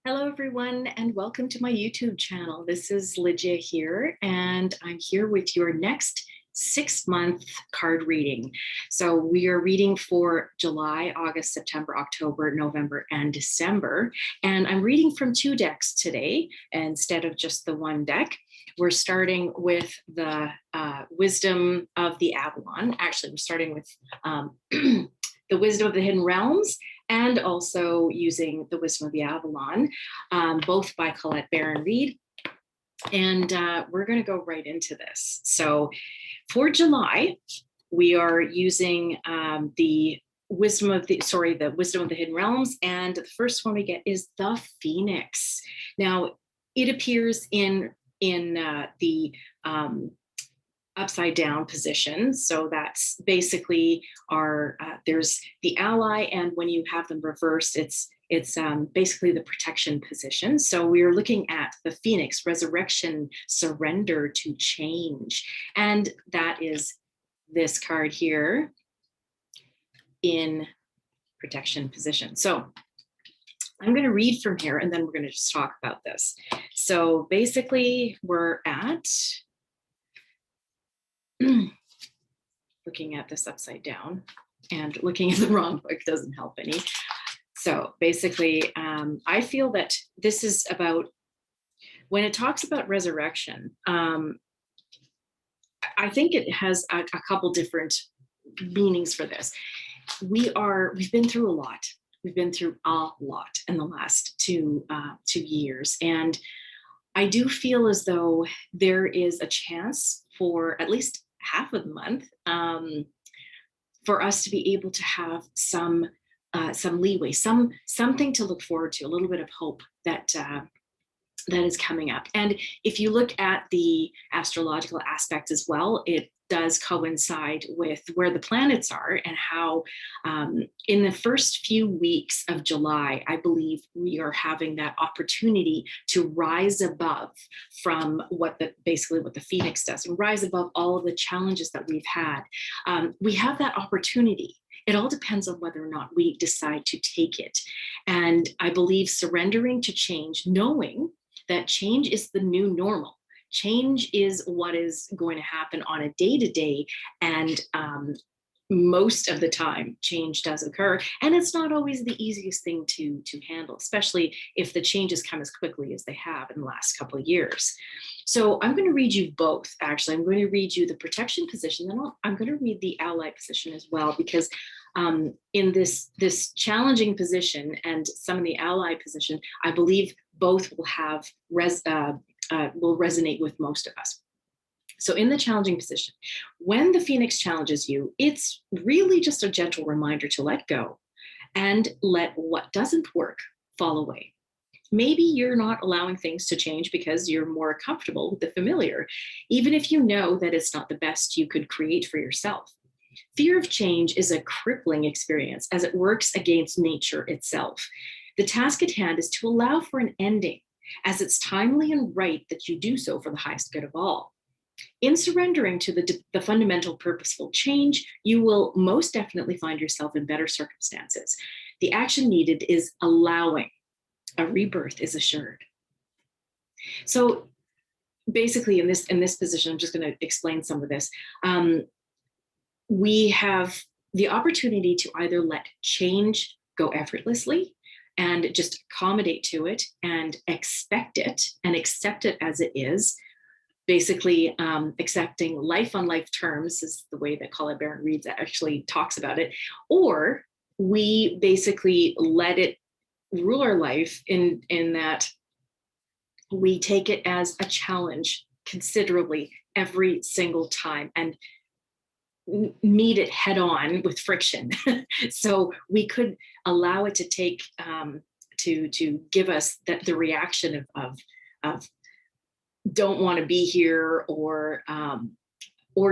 Hello, everyone, and welcome to my YouTube channel. This is Lydia here, and I'm here with your next 6-month card reading. So we are reading for July, August, September, October, November, and December. And I'm reading from 2 decks today instead of just the 1 deck. We're starting with the Wisdom of the Avalon. Actually, we're starting with the Wisdom of the Hidden Realms, and also using the Wisdom of the Avalon, both by Colette Baron-Reid. And we're going to go right into this. So for July, we are using the Wisdom of the Hidden Realms, and the first one we get is the Phoenix. Now, it appears in the upside down position. So that's basically there's the ally, and when you have them reversed, it's basically the protection position. So we're looking at the Phoenix, resurrection, surrender to change. And that is this card here in protection position. So I'm going to read from here, and then we're going to just talk about this. So basically we're at looking at this upside down, and looking at the wrong book doesn't help any. So basically, I feel that this is about, when it talks about resurrection, I think it has a couple different meanings for this. We've been through a lot. We've been through a lot in the last 2 years. And I do feel as though there is a chance for at least half of the month for us to be able to have some leeway, something to look forward to, a little bit of hope that is coming up. And if you look at the astrological aspect as well, it does coincide with where the planets are, and how in the first few weeks of July, I believe we are having that opportunity to rise above from basically what the Phoenix does, and rise above all of the challenges that we've had. We have that opportunity. It all depends on whether or not we decide to take it. And I believe surrendering to change, knowing that change is the new normal. Change is what is going to happen on a day-to-day, and most of the time change does occur, and it's not always the easiest thing to handle, especially if the changes come as quickly as they have in the last couple of years. So I'm going to read you both. Actually, I'm going to read you the protection position, then I'm going to read the ally position as well, because in this challenging position and some of the ally position, I believe both will have will resonate with most of us. So in the challenging position, when the Phoenix challenges you, it's really just a gentle reminder to let go and let what doesn't work fall away. Maybe you're not allowing things to change because you're more comfortable with the familiar, even if you know that it's not the best you could create for yourself. Fear of change is a crippling experience, as it works against nature itself. The task at hand is to allow for an ending, as it's timely and right that you do so for the highest good of all. In surrendering to the fundamental purposeful change, you will most definitely find yourself in better circumstances. The action needed is allowing. A rebirth is assured. So basically in this position, I'm just going to explain some of this. We have the opportunity to either let change go effortlessly and just accommodate to it and expect it and accept it as it is. Basically, accepting life on life terms is the way that Colette Baron-Reid actually talks about it. Or we basically let it rule our life in that we take it as a challenge considerably every single time and meet it head on with friction. So we could allow it to take to give us the reaction of don't want to be here, or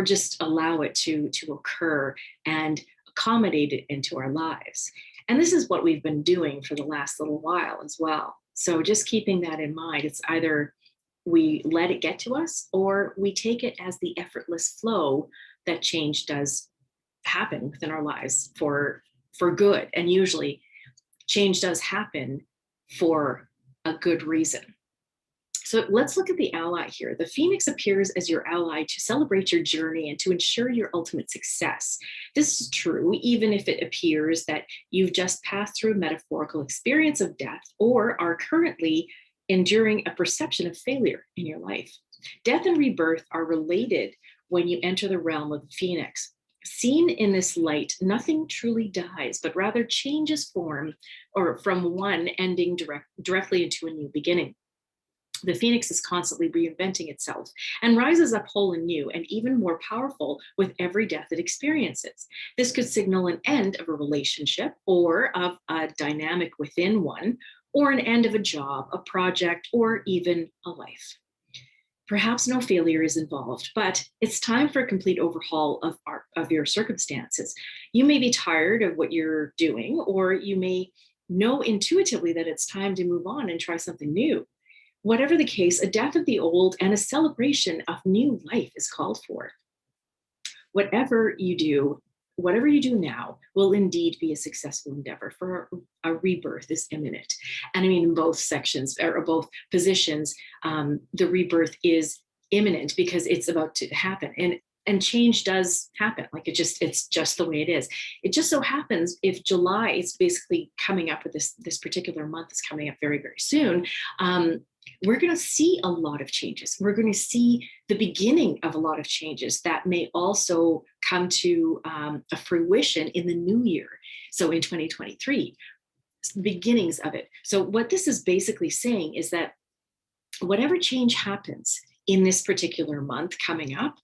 just allow it to occur and accommodate it into our lives. And this is what we've been doing for the last little while as well. So just keeping that in mind, it's either we let it get to us, or we take it as the effortless flow that change does happen within our lives for good. And usually change does happen for a good reason. So let's look at the ally here. The Phoenix appears as your ally to celebrate your journey and to ensure your ultimate success. This is true, even if it appears that you've just passed through a metaphorical experience of death or are currently enduring a perception of failure in your life. Death and rebirth are related when you enter the realm of the Phoenix. Seen in this light, nothing truly dies, but rather changes form, or from one ending directly into a new beginning. The Phoenix is constantly reinventing itself and rises up whole and new and even more powerful with every death it experiences. This could signal an end of a relationship or of a dynamic within one, or an end of a job, a project, or even a life. Perhaps no failure is involved, but it's time for a complete overhaul of your circumstances. You may be tired of what you're doing, or you may know intuitively that it's time to move on and try something new. Whatever the case, a death of the old and a celebration of new life is called for. Whatever you do now will indeed be a successful endeavor, for a rebirth is imminent. And I mean, in both sections or both positions, the rebirth is imminent because it's about to happen. And change does happen. Like it's just the way it is. It just so happens if July is basically coming up with this particular month is coming up very, very soon. We're going to see a lot of changes. We're going to see the beginning of a lot of changes that may also come to a fruition in the new year. So in 2023, the beginnings of it. So what this is basically saying is that whatever change happens in this particular month coming up,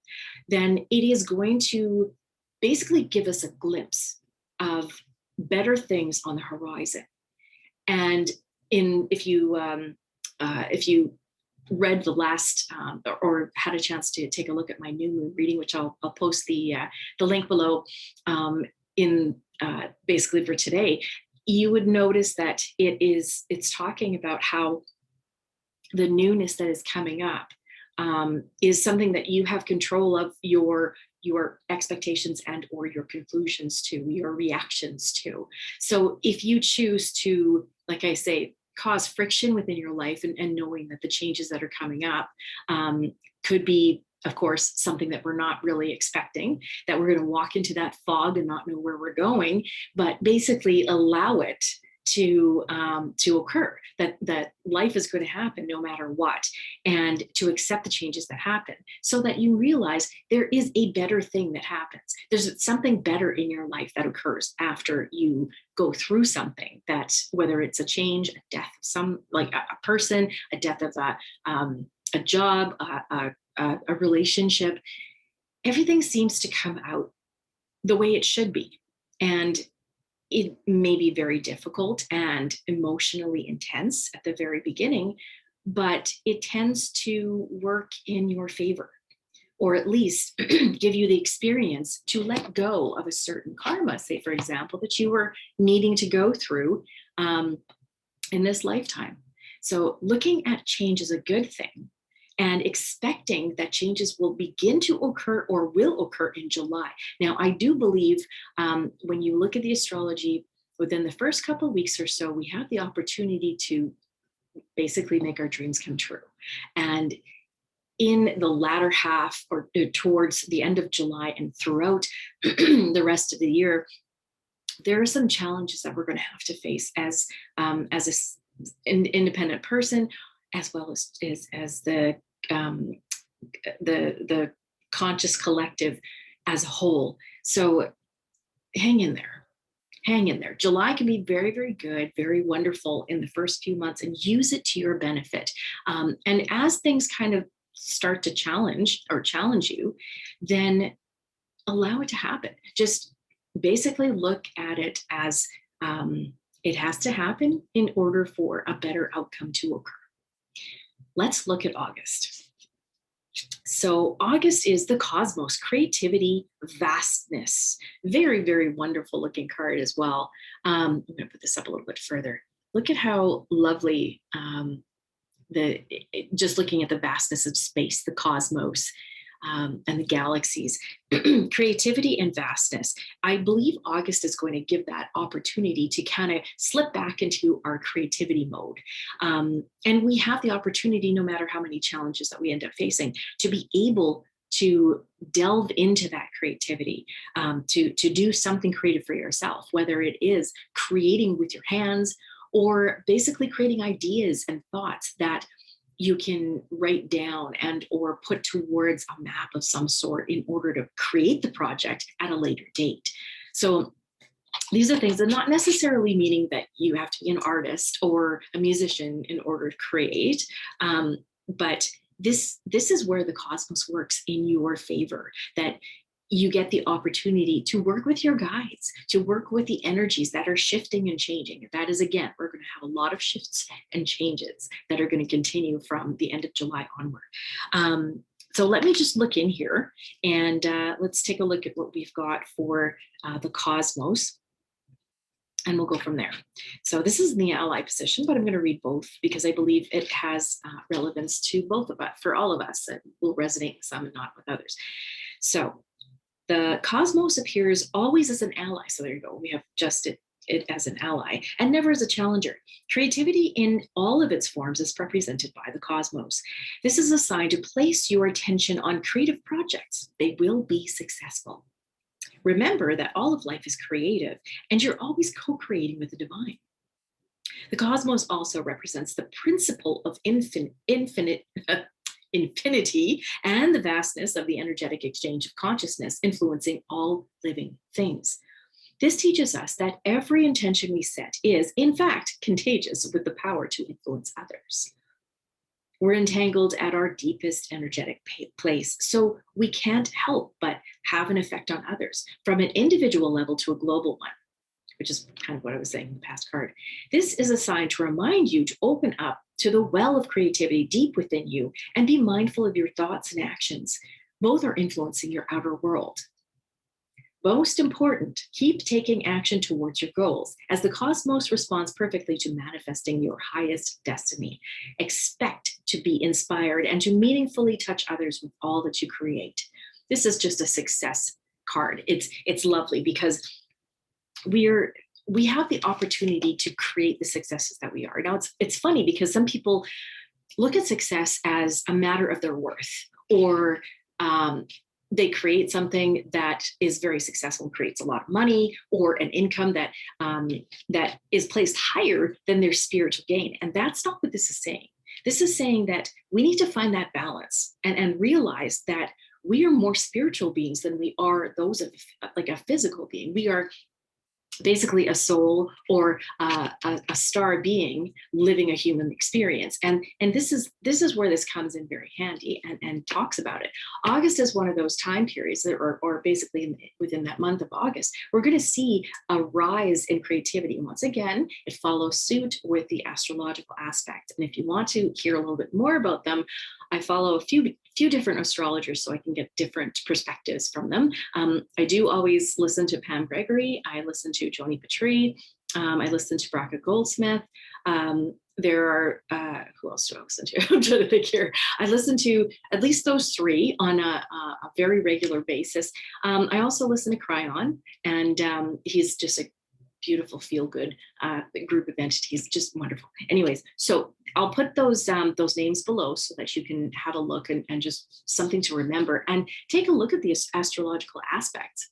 then it is going to basically give us a glimpse of better things on the horizon. And if you read the last or had a chance to take a look at my new moon reading, which I'll post the link below basically for today, you would notice that it's talking about how the newness that is coming up is something that you have control of your expectations and or your conclusions to, your reactions to. So if you choose to, like I say, cause friction within your life and knowing that the changes that are coming up could be, of course, something that we're not really expecting, that we're going to walk into that fog and not know where we're going, but basically allow it to occur, that life is going to happen no matter what, and to accept the changes that happen so that you realize there is a better thing that happens. There's something better in your life that occurs after you go through something, that whether it's a change, a death of some, like a person, a death of a job, a relationship, everything seems to come out the way it should be. And it may be very difficult and emotionally intense at the very beginning, but it tends to work in your favor, or at least give you the experience to let go of a certain karma, say, for example, that you were needing to go through in this lifetime. So looking at change is a good thing, and expecting that changes will begin to occur or will occur in July. Now, I do believe when you look at the astrology, within the first couple of weeks or so, we have the opportunity to basically make our dreams come true. And in the latter half or towards the end of July and throughout the rest of the year, there are some challenges that we're going to have to face as an independent person, as well as the conscious collective as a whole. So hang in there. July can be very, very good, very wonderful in the first few months, and use it to your benefit. And as things kind of start to challenge you, then allow it to happen. Just basically look at it as it has to happen in order for a better outcome to occur. Let's look at August. So August is the cosmos, creativity, vastness. Very, very wonderful looking card as well. I'm going to put this up a little bit further. Look at how lovely, just looking at the vastness of space, the cosmos. and the galaxies. Creativity and vastness. I believe August is going to give that opportunity to kind of slip back into our creativity mode. And we have the opportunity, no matter how many challenges that we end up facing, to be able to delve into that creativity, to do something creative for yourself, whether it is creating with your hands or basically creating ideas and thoughts that you can write down and or put towards a map of some sort in order to create the project at a later date. So these are things that not necessarily meaning that you have to be an artist or a musician in order to create, but this is where the cosmos works in your favor, that you get the opportunity to work with your guides, to work with the energies that are shifting and changing. That is, again, we're going to have a lot of shifts and changes that are going to continue from the end of July onward. So let me just look in here and let's take a look at what we've got for the cosmos. And we'll go from there. So this is in the ally position, but I'm going to read both because I believe it has relevance to both of us, for all of us. It will resonate with some and not with others. So the cosmos appears always as an ally. So there you go. We have just it as an ally and never as a challenger. Creativity in all of its forms is represented by the cosmos. This is a sign to place your attention on creative projects. They will be successful. Remember that all of life is creative and you're always co-creating with the divine. The cosmos also represents the principle of infinity and the vastness of the energetic exchange of consciousness influencing all living things. This teaches us that every intention we set is, in fact, contagious with the power to influence others. We're entangled at our deepest energetic place, so we can't help but have an effect on others, from an individual level to a global one, which is kind of what I was saying in the past card. This is a sign to remind you to open up to the well of creativity deep within you and be mindful of your thoughts and actions. Both are influencing your outer world. Most important, keep taking action towards your goals as the cosmos responds perfectly to manifesting your highest destiny. Expect to be inspired and to meaningfully touch others with all that you create. This is just a success card. It's lovely because we have the opportunity to create the successes that we are. Now it's funny because some people look at success as a matter of their worth, or they create something that is very successful, creates a lot of money or an income that that is placed higher than their spiritual gain. And that's not what this is saying. This is saying that we need to find that balance and realize that we are more spiritual beings than we are those of like a physical being. We are basically a soul or a star being living a human experience. And this is where this comes in very handy and talks about it. August is one of those time periods that, or basically within that month of August, we're going to see a rise in creativity. And once again, it follows suit with the astrological aspect. And if you want to hear a little bit more about them, I follow a few different astrologers so I can get different perspectives from them. I do always listen to Pam Gregory. I listen to Joni Patry. I listen to Bracha Goldsmith. There are, who else do I listen to? I'm trying to think here. I listen to at least those three on a very regular basis. I also listen to Cryon, and he's just a beautiful feel-good group of entities, just wonderful. Anyways, so I'll put those names below so that you can have a look and just something to remember and take a look at the astrological aspects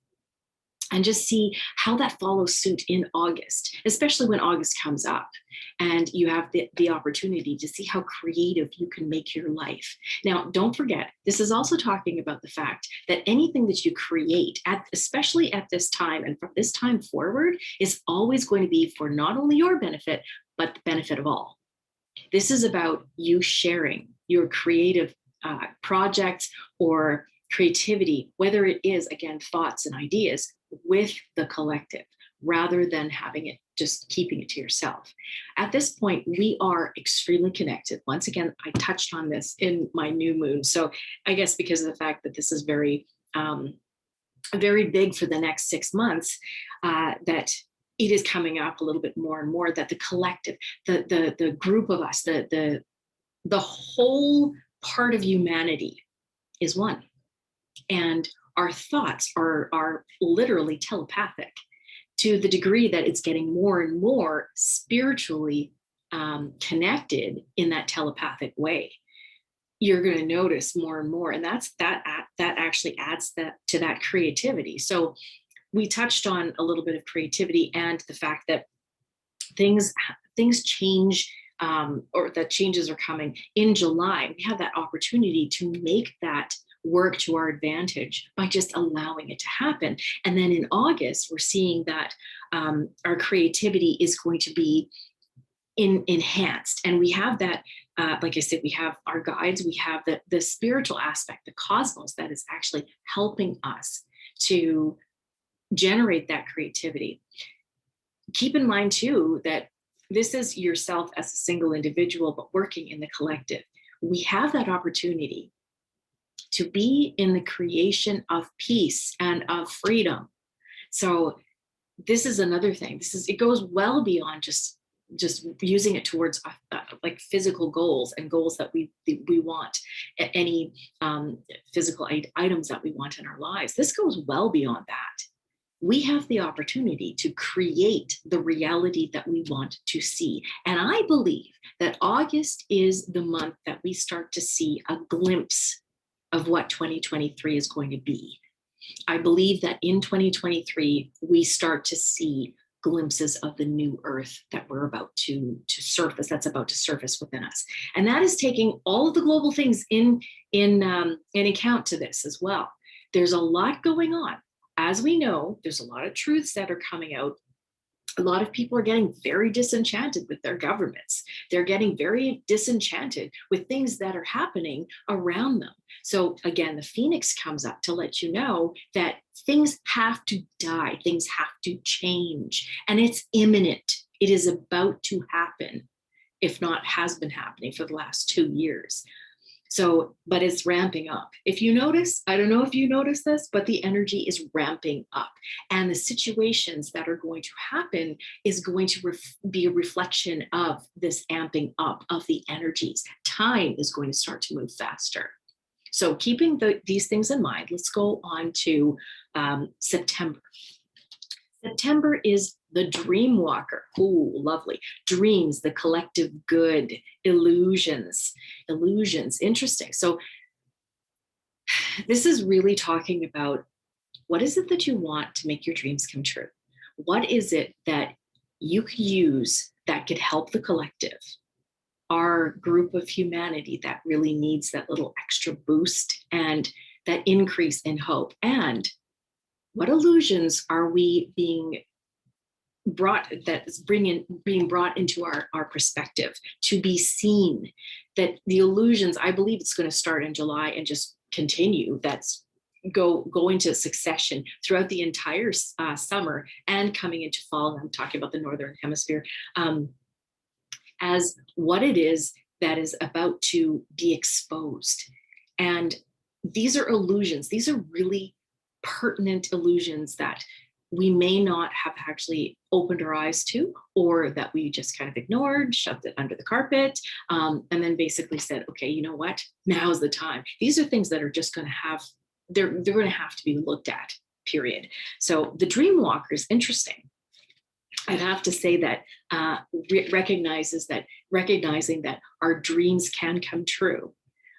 and just see how that follows suit in August, especially when August comes up and you have the opportunity to see how creative you can make your life. Now, don't forget, this is also talking about the fact that anything that you create, especially at this time and from this time forward, is always going to be for not only your benefit, but the benefit of all. This is about you sharing your creative projects or creativity, whether it is, again, thoughts and ideas, with the collective rather than having it just keeping it to yourself. At this point, we are extremely connected. Once again, I touched on this in my new moon. So I guess because of the fact that this is very, very big for the next 6 months, that it is coming up a little bit more and more that the collective, the group of us, the whole part of humanity is one. And our thoughts are literally telepathic to the degree that it's getting more and more spiritually connected in that telepathic way. You're going to notice more and more, and that actually adds to that creativity. So we touched on a little bit of creativity and the fact that things change, or that changes are coming in July. We have that opportunity to make that work to our advantage by just allowing it to happen. And then in August, we're seeing that our creativity is going to be enhanced. And we have that, like I said, we have our guides, we have the spiritual aspect, the cosmos, that is actually helping us to generate that creativity. Keep in mind too, that this is yourself as a single individual, but working in the collective. We have that opportunity to be in the creation of peace and of freedom. So this is another thing. It goes well beyond just using it towards like physical goals and goals that we want, any physical items that we want in our lives. This goes well beyond that. We have the opportunity to create the reality that we want to see. And I believe that August is the month that we start to see a glimpse of what 2023 is going to be. I believe that in 2023, we start to see glimpses of the new earth that we're about to surface, that's about to surface within us. And that is taking all of the global things in account to this as well. There's a lot going on. As we know, there's a lot of truths that are coming out. A lot of people are getting very disenchanted with their governments. They're getting very disenchanted with things that are happening around them. So again, the Phoenix comes up to let you know that things have to die, things have to change, and it's imminent. It is about to happen, if not has been happening for the last 2 years. So, but it's ramping up. If you notice, I don't know if you notice this, but the energy is ramping up. And the situations that are going to happen is going to be a reflection of this amping up of the energies. Time is going to start to move faster. So keeping these things in mind, let's go on to September. September is the dream walker. Ooh, lovely. Dreams, the collective good, illusions. Interesting. So this is really talking about, what is it that you want to make your dreams come true? What is it that you could use that could help the collective, our group of humanity that really needs that little extra boost and that increase in hope? And what illusions are we being brought, that is being brought into our perspective to be seen? That the illusions, I believe it's going to start in July and just continue. That's go into succession throughout the entire summer and coming into fall. I'm talking about the Northern Hemisphere, as what it is that is about to be exposed. And these are illusions. These are really pertinent illusions that we may not have actually opened our eyes to, or that we just kind of ignored, shoved it under the carpet, and then basically said, okay, you know what, now's the time. These are things that are just going to have, they're going to have to be looked at, period. So the dream walker is interesting. I'd have to say that recognizing that our dreams can come true,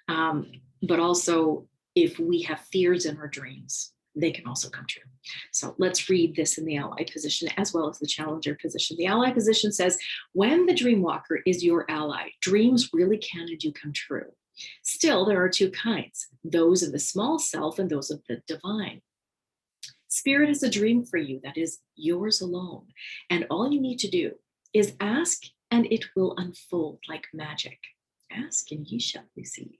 but also if we have fears in our dreams, they can also come true. So let's read this in the ally position as well as the challenger position. The ally position says, when the dream walker is your ally, dreams really can and do come true. Still, there are two kinds, those of the small self and those of the divine. Spirit is a dream for you that is yours alone. And all you need to do is ask and it will unfold like magic. Ask and ye shall receive.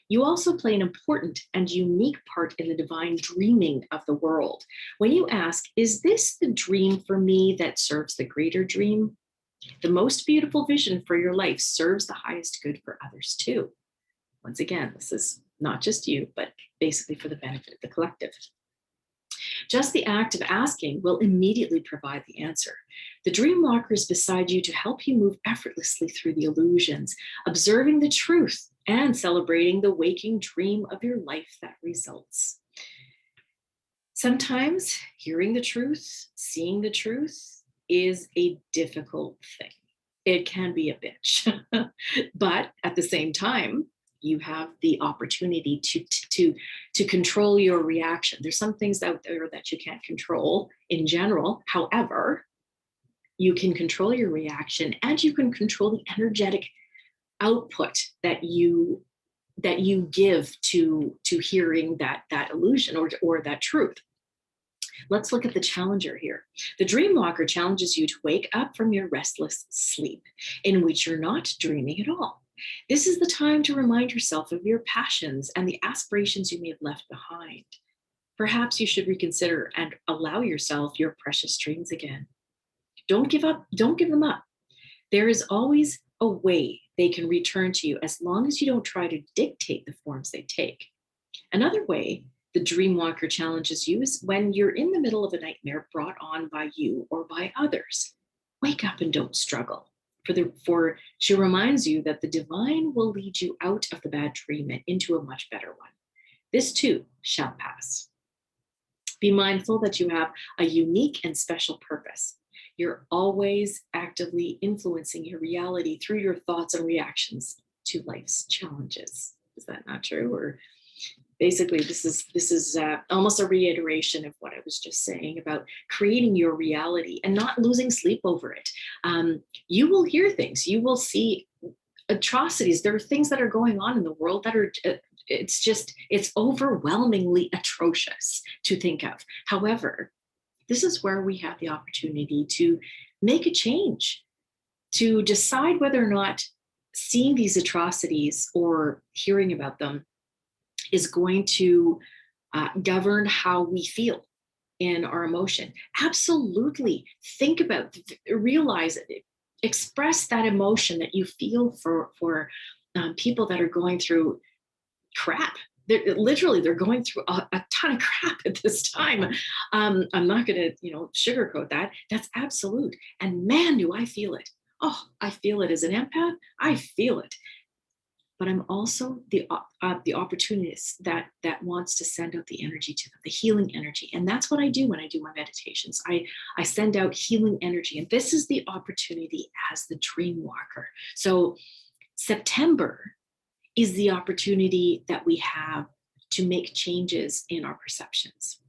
You also play an important and unique part in the divine dreaming of the world. When you ask, is this the dream for me that serves the greater dream? The most beautiful vision for your life serves the highest good for others too. Once again, this is not just you, but basically for the benefit of the collective. Just the act of asking will immediately provide the answer. The dream walker is beside you to help you move effortlessly through the illusions, observing the truth and celebrating the waking dream of your life that results. Sometimes hearing the truth, seeing the truth is a difficult thing. It can be a bitch, but at the same time, you have the opportunity to control your reaction. There's some things out there that you can't control in general. However, you can control your reaction, and you can control the energetic output that you give to hearing that illusion or that truth. Let's look at the challenger here. The dream walker challenges you to wake up from your restless sleep in which you're not dreaming at all. This is the time to remind yourself of your passions and the aspirations you may have left behind. Perhaps you should reconsider and allow yourself your precious dreams again. Don't give up. Don't give them up. There is always a way they can return to you as long as you don't try to dictate the forms they take. Another way the dream walker challenges you is when you're in the middle of a nightmare brought on by you or by others. Wake up and don't struggle. For she reminds you that the divine will lead you out of the bad dream and into a much better one. This too shall pass. Be mindful that you have a unique and special purpose. You're always actively influencing your reality through your thoughts and reactions to life's challenges. Is that not true? Or basically, this is almost a reiteration of what I was just saying about creating your reality and not losing sleep over it. You will hear things. You will see atrocities. There are things that are going on in the world that are it's overwhelmingly atrocious to think of. However, this is where we have the opportunity to make a change, to decide whether or not seeing these atrocities or hearing about them is going to govern how we feel in our emotion. Absolutely. Think about, realize it, express that emotion that you feel for people that are going through crap. They're going through a ton of crap at this time. I'm not going to, sugarcoat that. That's absolute. And man, do I feel it. Oh, I feel it as an empath. I feel it. But I'm also the opportunist that wants to send out the energy to them, the healing energy. And that's what I do when I do my meditations. I send out healing energy. And this is the opportunity as the dream walker. So September is the opportunity that we have to make changes in our perceptions.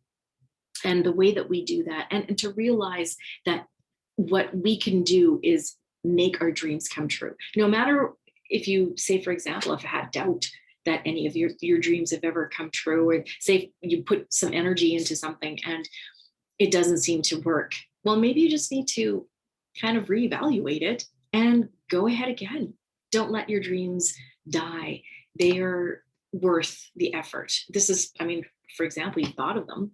And the way that we do that, and to realize that what we can do is make our dreams come true. No matter if you say, for example, if I had doubt that any of your dreams have ever come true, or say you put some energy into something and it doesn't seem to work, well, maybe you just need to kind of reevaluate it and go ahead again. Don't let your dreams die. They are worth the effort. This is, for example, you thought of them.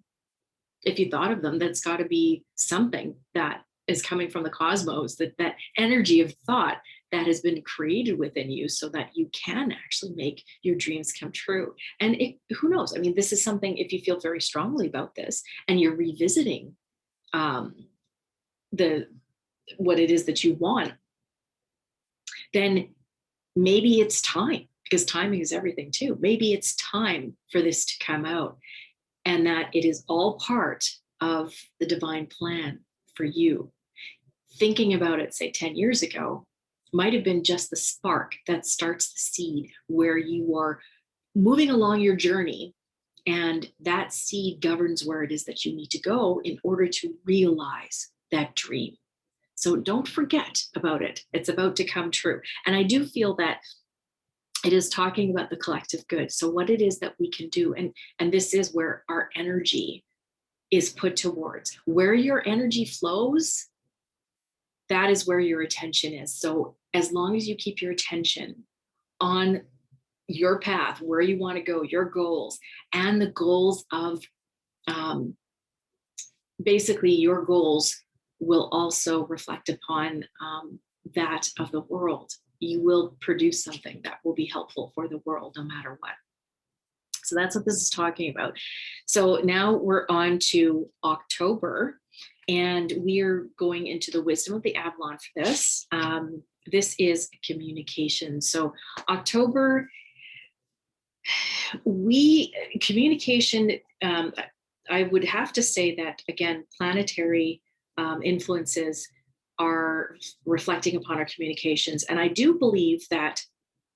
If you thought of them, that's got to be something that is coming from the cosmos, that energy of thought that has been created within you so that you can actually make your dreams come true. And who knows? This is something, if you feel very strongly about this and you're revisiting what it is that you want, then maybe it's time, because timing is everything too. Maybe it's time for this to come out, and that it is all part of the divine plan for you. Thinking about it, say 10 years ago, might have been just the spark that starts the seed where you are moving along your journey, and that seed governs where it is that you need to go in order to realize that dream. So don't forget about it. It's about to come true. And I do feel that it is talking about the collective good. So what it is that we can do, and this is where our energy is put towards. Where your energy flows, that is where your attention is. So as long as you keep your attention on your path, where you want to go, your goals, and the goals of basically your goals will also reflect upon that of the world. You will produce something that will be helpful for the world no matter what. So that's what this is talking about. So now we're on to October, and we're going into the wisdom of the Avalon for this. This is communication. So October Communication, I would have to say that, again, planetary influences are reflecting upon our communications. And I do believe that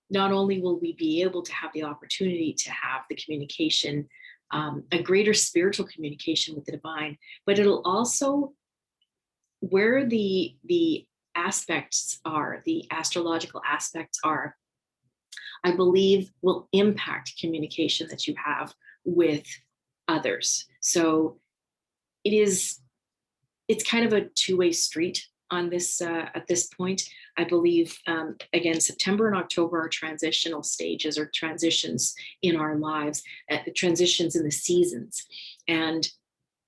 not only will we be able to have the opportunity to have the communication, a greater spiritual communication with the divine, but it'll also, where the aspects are, the astrological aspects are, I believe will impact communication that you have with others. So it's kind of a two-way street on this at this point. I believe, again, September and October are transitional stages or transitions in our lives, transitions in the seasons. And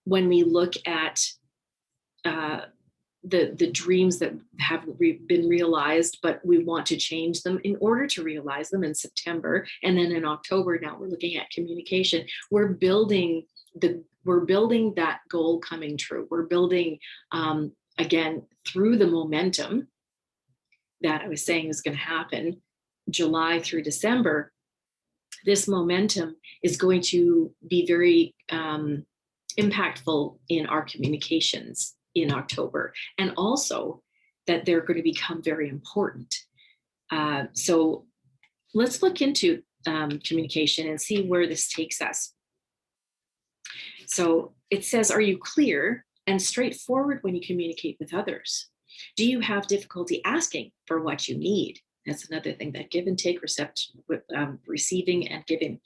when we look at the dreams that have been realized, but we want to change them in order to realize them in September. And then in October, now we're looking at communication. We're building that goal coming true. We're building, again, through the momentum that I was saying is going to happen July through December. This momentum is going to be very impactful in our communications in October, and also that they're going to become very important. So let's look into communication and see where this takes us. So it says, are you clear and straightforward when you communicate with others? Do you have difficulty asking for what you need? That's another thing, that give and take, receiving and giving.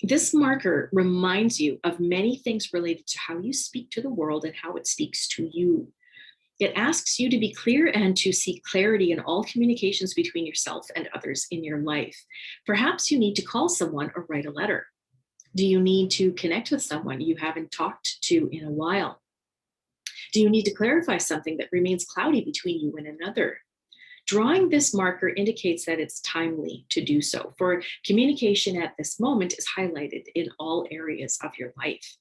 This marker reminds you of many things related to how you speak to the world and how it speaks to you. It asks you to be clear and to seek clarity in all communications between yourself and others in your life. Perhaps you need to call someone or write a letter. Do you need to connect with someone you haven't talked to in a while? Do you need to clarify something that remains cloudy between you and another? Drawing this marker indicates that it's timely to do so, for communication at this moment is highlighted in all areas of your life.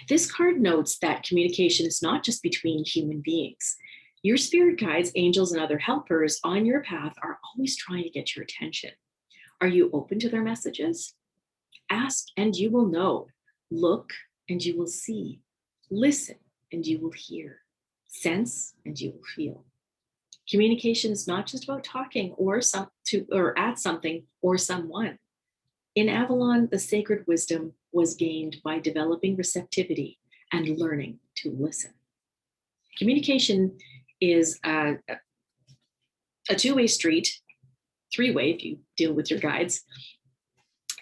This card notes that communication is not just between human beings. Your spirit guides, angels, and other helpers on your path are always trying to get your attention. Are you open to their messages? Ask and you will know. Look and you will see. Listen and you will hear. Sense and you will feel. Communication is not just about talking or at something or someone. In Avalon, the sacred wisdom was gained by developing receptivity and learning to listen. Communication is a two-way street, three-way if you deal with your guides.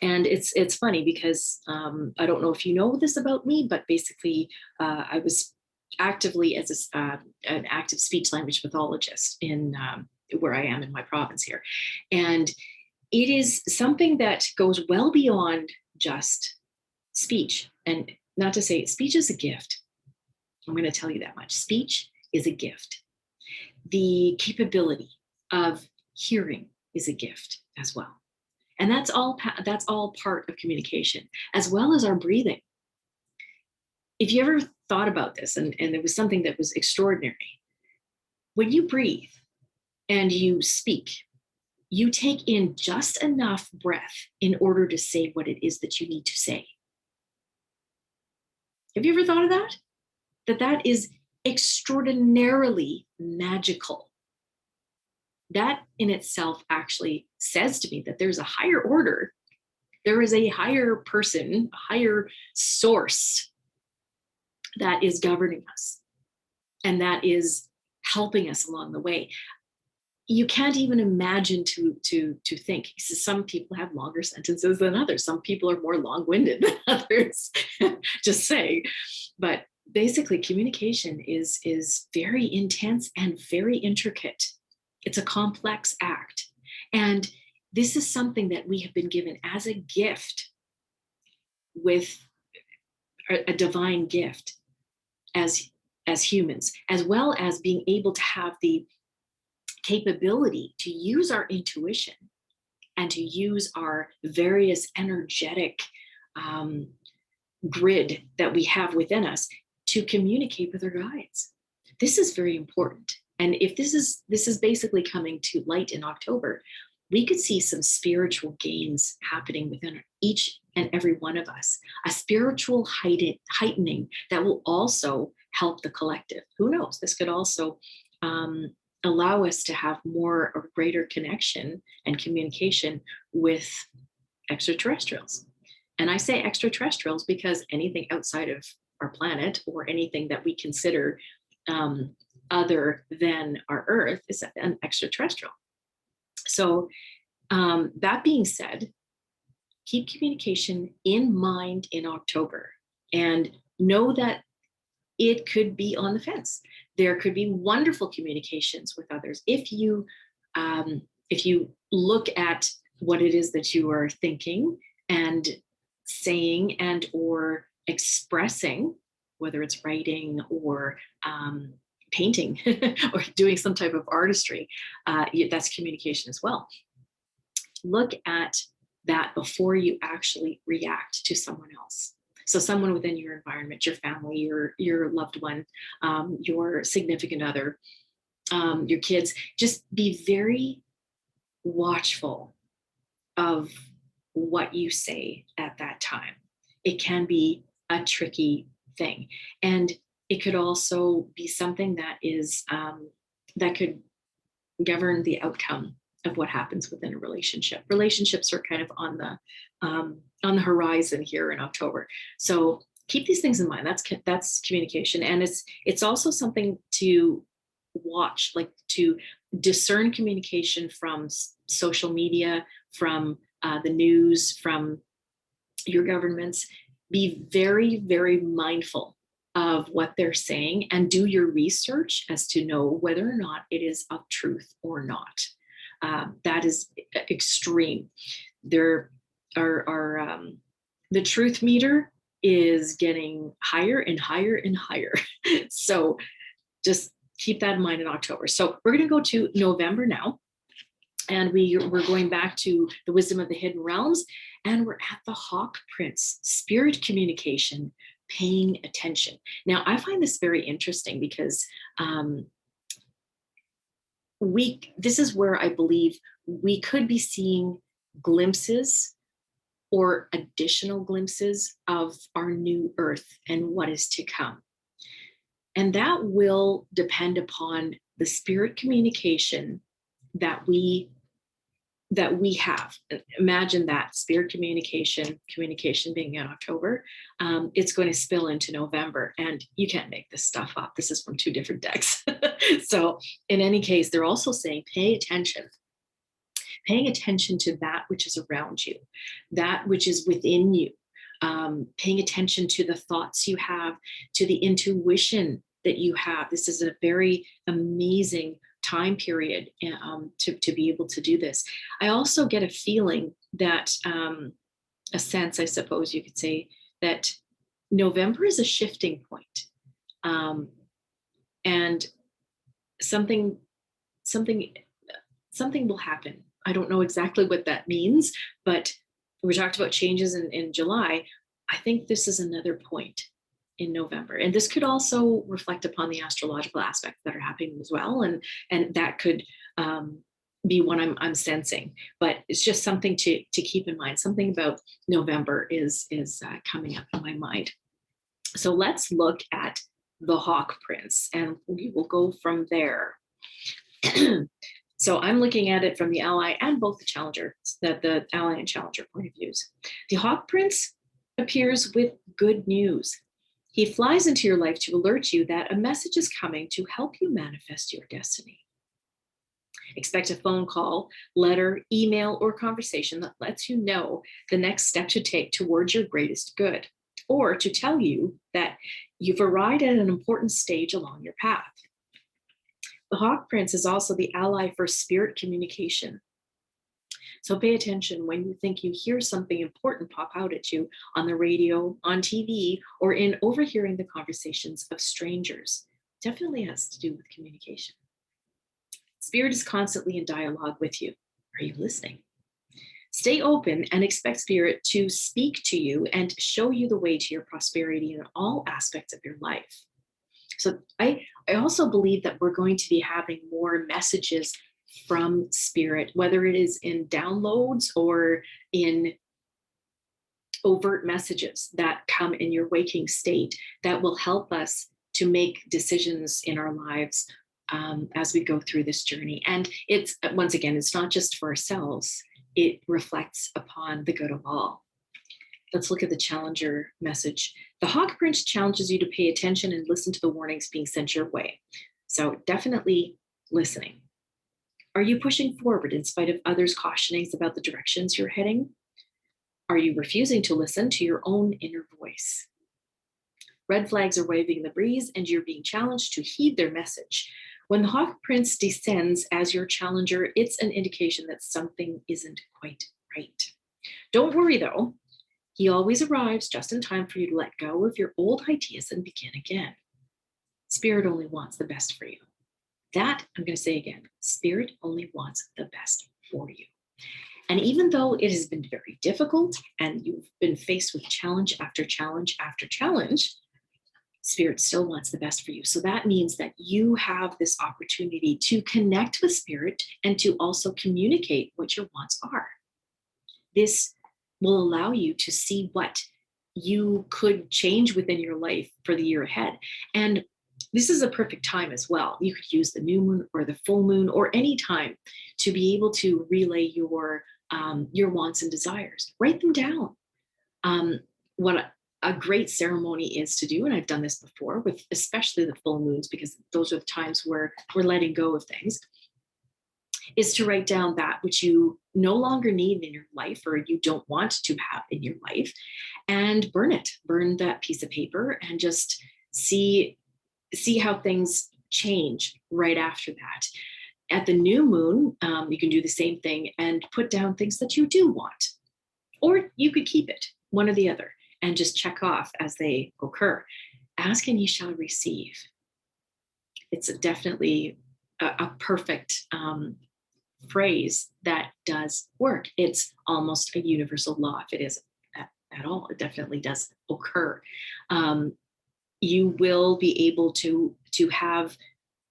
And it's funny because I don't know if you know this about me, but basically I was actively as an active speech language pathologist in where I am in my province here. And it is something that goes well beyond just speech. And not to say speech is a gift. I'm going to tell you that much. Speech is a gift. The capability of hearing is a gift as well. And that's all part of communication, as well as our breathing. If you ever thought about this, and it was something that was extraordinary, when you breathe and you speak, you take in just enough breath in order to say what it is that you need to say. Have you ever thought of that? That is extraordinarily magical. That in itself actually says to me that there's a higher order. There is a higher person, a higher source that is governing us and that is helping us along the way. You can't even imagine to think. Some people have longer sentences than others. Some people are more long-winded than others, just saying. But basically, communication is very intense and very intricate. It's a complex act. And this is something that we have been given as a gift, with a divine gift as humans, as well as being able to have the capability to use our intuition and to use our various energetic grid that we have within us to communicate with our guides. This is very important. And if this is basically coming to light in October, we could see some spiritual gains happening within each and every one of us, a spiritual heightening that will also help the collective. Who knows? This could also allow us to have more or greater connection and communication with extraterrestrials. And I say extraterrestrials because anything outside of our planet or anything that we consider other than our Earth is an extraterrestrial. So that being said, keep communication in mind in October and know that it could be on the fence. There could be wonderful communications with others. If you look at what it is that you are thinking and saying and or expressing, whether it's writing or painting or doing some type of artistry, that's communication as well. Look at that before you actually react to someone else. So someone within your environment, your family, your loved one, your significant other, your kids, just be very watchful of what you say at that time. It can be a tricky thing. And it could also be something that is that could govern the outcome of what happens within a relationship. Relationships are kind of on the horizon here in October. So keep these things in mind. That's communication. And it's also something to watch, like to discern communication from social media, from the news, from your governments. Be very, very mindful of what they're saying and do your research as to know whether or not it is of truth or not. That is extreme. There are the truth meter is getting higher and higher and higher. So just keep that in mind in October. So we're going to go to November now. And we're going back to the wisdom of the hidden realms. And we're at the Hawk Prince, spirit communication, paying attention. Now, I find this very interesting because this is where I believe we could be seeing glimpses or additional glimpses of our new earth and what is to come. And that will depend upon the spirit communication that we have. Imagine that spirit communication being in October. It's going to spill into November, and you can't make this stuff up. This is from two different decks. So in any case, they're also saying pay attention. Paying attention to that which is around you, that which is within you, paying attention to the thoughts you have, to the intuition that you have. This is a very amazing time period to be able to do this. I also get a feeling that, a sense, I suppose you could say, that November is a shifting point. And something will happen. I don't know exactly what that means, but we talked about changes in July. I think this is another point in November. And this could also reflect upon the astrological aspects that are happening as well. And that could be what I'm sensing. But it's just something to keep in mind. Something about November is coming up in my mind. So let's look at the Hawk Prince, and we will go from there. So I'm looking at it from the ally and both the challenger, the ally and challenger point of views. The Hawk Prince appears with good news. He flies into your life to alert you that a message is coming to help you manifest your destiny. Expect a phone call, letter, email, or conversation that lets you know the next step to take towards your greatest good, or to tell you that you've arrived at an important stage along your path. The Hawk Prince is also the ally for spirit communication. So pay attention when you think you hear something important pop out at you on the radio, on TV, or in overhearing the conversations of strangers. Definitely has to do with communication. Spirit is constantly in dialogue with you. Are you listening? Stay open and expect Spirit to speak to you and show you the way to your prosperity in all aspects of your life. So I also believe that we're going to be having more messages from spirit, whether it is in downloads or in overt messages that come in your waking state that will help us to make decisions in our lives as we go through this journey. And it's, once again, it's not just for ourselves, it reflects upon the good of all. Let's look at the challenger message. The Hawk Prince challenges you to pay attention and listen to the warnings being sent your way. So definitely listening. Are you pushing forward in spite of others' cautionings about the directions you're heading? Are you refusing to listen to your own inner voice? Red flags are waving in the breeze, and you're being challenged to heed their message. When the Hawk Prince descends as your challenger, it's an indication that something isn't quite right. Don't worry, though. He always arrives just in time for you to let go of your old ideas and begin again. Spirit only wants the best for you. That, I'm going to say again, Spirit only wants the best for you. And even though it has been very difficult and you've been faced with challenge after challenge after challenge, Spirit still wants the best for you. So that means that you have this opportunity to connect with Spirit and to also communicate what your wants are. This will allow you to see what you could change within your life for the year ahead. And this is a perfect time as well. You could use the new moon or the full moon or any time to be able to relay your wants and desires. Write them down. What a great ceremony is to do, and I've done this before with especially the full moons, because those are the times where we're letting go of things, is to write down that which you no longer need in your life or you don't want to have in your life, and burn it. Burn that piece of paper and just see how things change right after that. At the new moon, you can do the same thing and put down things that you do want, or you could keep it, one or the other, and just check off as they occur. Ask and ye shall receive. It's definitely a perfect phrase that does work. It's almost a universal law. If it is at all, it definitely does occur. You will be able to have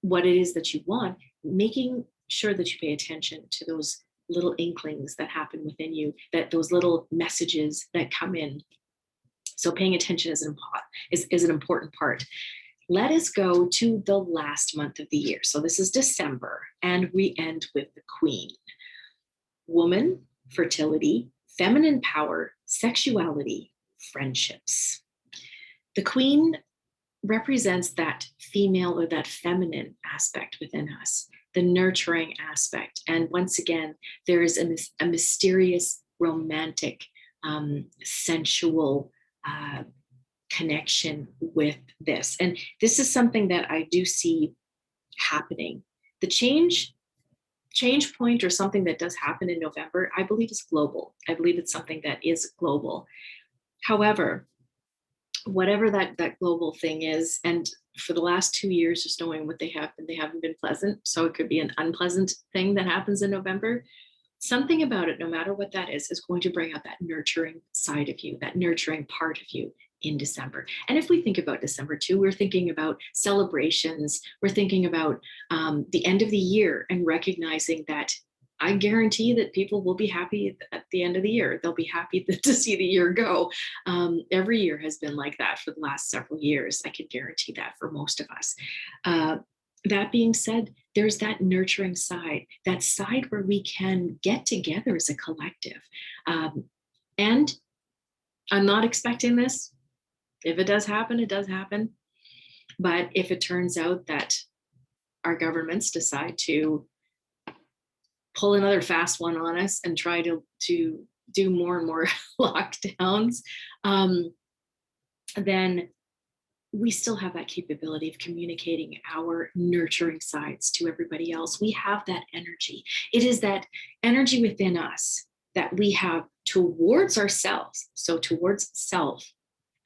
what it is that you want, making sure that you pay attention to those little inklings that happen within you, that those little messages that come in. So paying attention is an important part. Let us go to the last month of the year. So this is December, and we end with the Queen. Woman, fertility, feminine power, sexuality, friendships. The Queen represents that female or that feminine aspect within us, the nurturing aspect. And once again, there is a mysterious, romantic, sensual connection with this. And this is something that I do see happening. The change point, or something that does happen in November, I believe is global. I believe it's something that is global. However, whatever that global thing is, and for the last 2 years, just knowing what they haven't been pleasant. So it could be an unpleasant thing that happens in November. Something about it, no matter what that is going to bring out that nurturing side of you, that nurturing part of you in December. And if we think about December too, we're thinking about celebrations. We're thinking about the end of the year and recognizing that I guarantee that people will be happy at the end of the year. They'll be happy to see the year go. Every year has been like that for the last several years. I can guarantee that for most of us. That being said, there's that nurturing side, that side where we can get together as a collective. And I'm not expecting this. If it does happen, it does happen. But if it turns out that our governments decide to pull another fast one on us and try to do more and more lockdowns, then we still have that capability of communicating our nurturing sides to everybody else. We have that energy. It is that energy within us that we have towards ourselves, so towards self,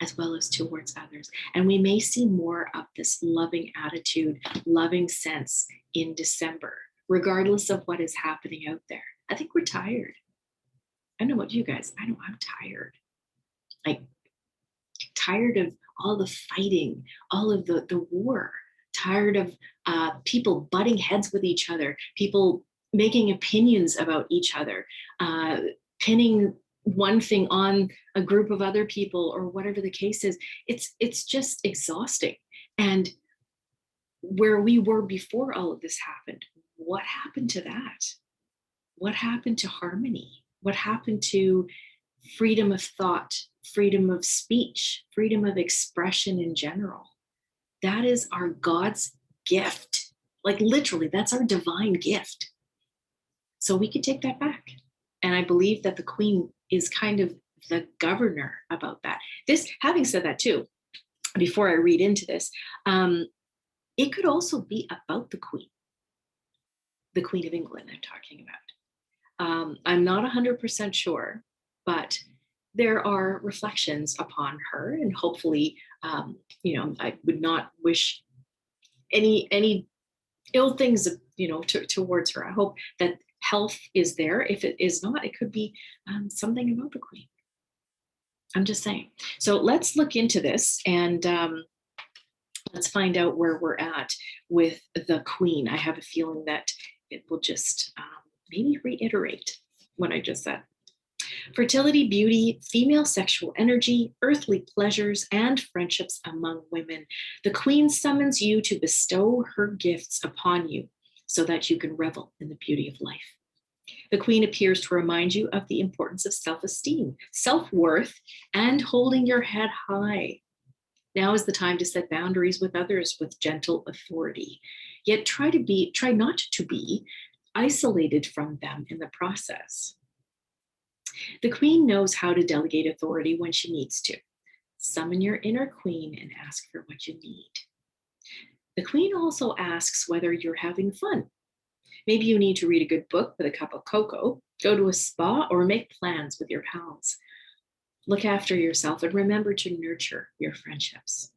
as well as towards others. And we may see more of this loving attitude, loving sense in December, regardless of what is happening out there. I think we're tired. I don't know about you guys. I know I'm tired. Like, tired of all the fighting, all of the war, tired of people butting heads with each other, people making opinions about each other, pinning one thing on a group of other people, or whatever the case is. It's just exhausting. And where we were before all of this happened, what happened to that? What happened to harmony? What happened to freedom of thought, freedom of speech, freedom of expression in general? That is our God's gift. Like literally, that's our divine gift. So we could take that back. And I believe that the Queen is kind of the governor about that. This, having said that too, before I read into this, it could also be about the Queen of England I'm talking about. I'm not 100% sure, but there are reflections upon her, and hopefully, I would not wish any ill things, towards her. I hope that health is there. If it is not, it could be something about the Queen. I'm just saying. So let's look into this, and let's find out where we're at with the Queen. I have a feeling that it will just maybe reiterate what I just said. Fertility, beauty, female sexual energy, earthly pleasures, and friendships among women. The Queen summons you to bestow her gifts upon you so that you can revel in the beauty of life. The Queen appears to remind you of the importance of self-esteem, self-worth, and holding your head high. Now is the time to set boundaries with others with gentle authority, yet try not to be isolated from them in the process. The Queen knows how to delegate authority when she needs to. Summon your inner Queen and ask for what you need. The Queen also asks whether you're having fun. Maybe you need to read a good book with a cup of cocoa, go to a spa, or make plans with your pals. Look after yourself and remember to nurture your friendships.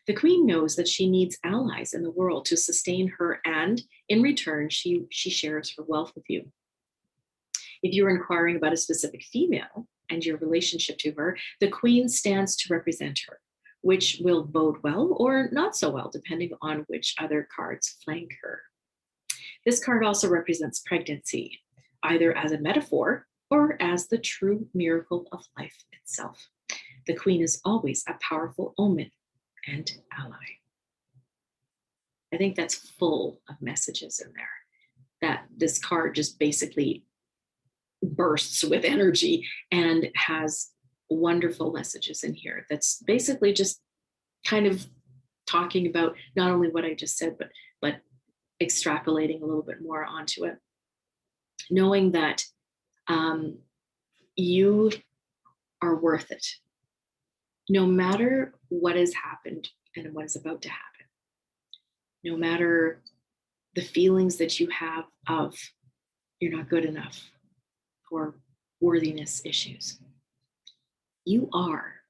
The Queen knows that she needs allies in the world to sustain her, and in return, she shares her wealth with you. If you're inquiring about a specific female and your relationship to her, the Queen stands to represent her, which will bode well or not so well, depending on which other cards flank her. This card also represents pregnancy, either as a metaphor or as the true miracle of life itself. The Queen is always a powerful omen and ally. I think that's full of messages in there, that this card just basically bursts with energy and has wonderful messages in here. That's basically just kind of talking about not only what I just said, but extrapolating a little bit more onto it. Knowing that you are worth it, no matter what has happened and what is about to happen. No matter the feelings that you have of you're not good enough or worthiness issues. You are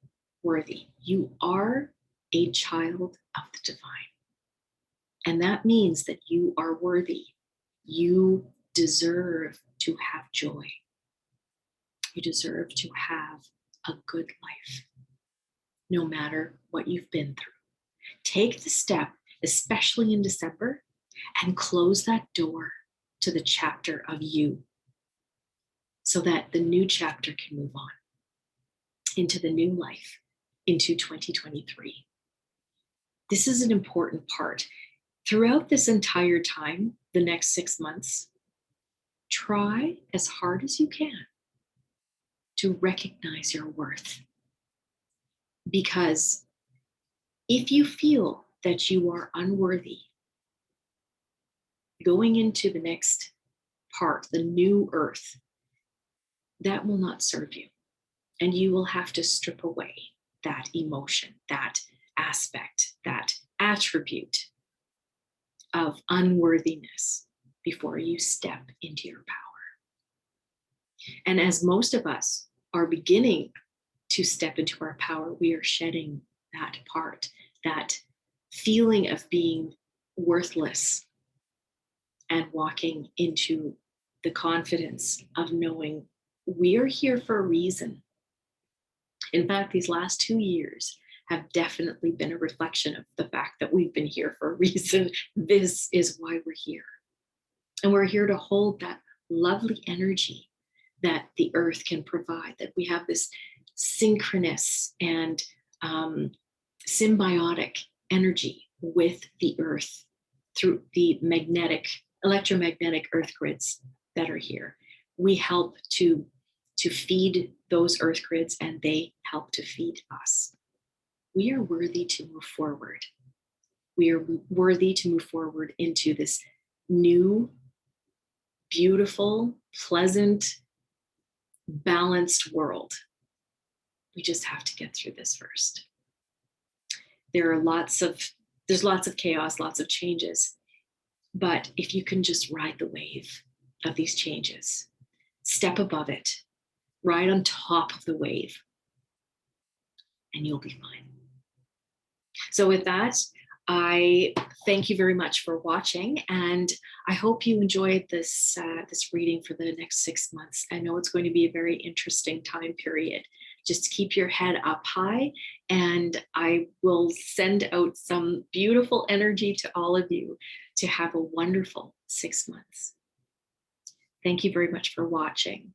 worthy. You are a child of the divine. And that means that you are worthy. You deserve to have joy. You deserve to have a good life, no matter what you've been through. Take the step, especially in December, and close that door to the chapter of you so that the new chapter can move on into the new life, into 2023. This is an important part. Throughout this entire time, the next 6 months, try as hard as you can to recognize your worth. Because if you feel that you are unworthy, going into the next part, the new earth, that will not serve you. And you will have to strip away that emotion, that aspect, that attribute of unworthiness before you step into your power. And as most of us are beginning to step into our power, we are shedding that part, that feeling of being worthless, and walking into the confidence of knowing we are here for a reason. In fact, these last 2 years have definitely been a reflection of the fact that we've been here for a reason. This is why we're here. And we're here to hold that lovely energy that the earth can provide, that we have this synchronous and symbiotic energy with the earth through the electromagnetic earth grids that are here. We help to feed those earth grids, and they help to feed us. We are worthy to move forward. We are worthy to move forward into this new, beautiful, pleasant, balanced world. We just have to get through this first. There's lots of chaos, lots of changes. But if you can just ride the wave of these changes, step above it, ride on top of the wave, and you'll be fine. So with that, I thank you very much for watching, and I hope you enjoyed this reading for the next 6 months. I know it's going to be a very interesting time period. Just keep your head up high, and I will send out some beautiful energy to all of you to have a wonderful 6 months. Thank you very much for watching.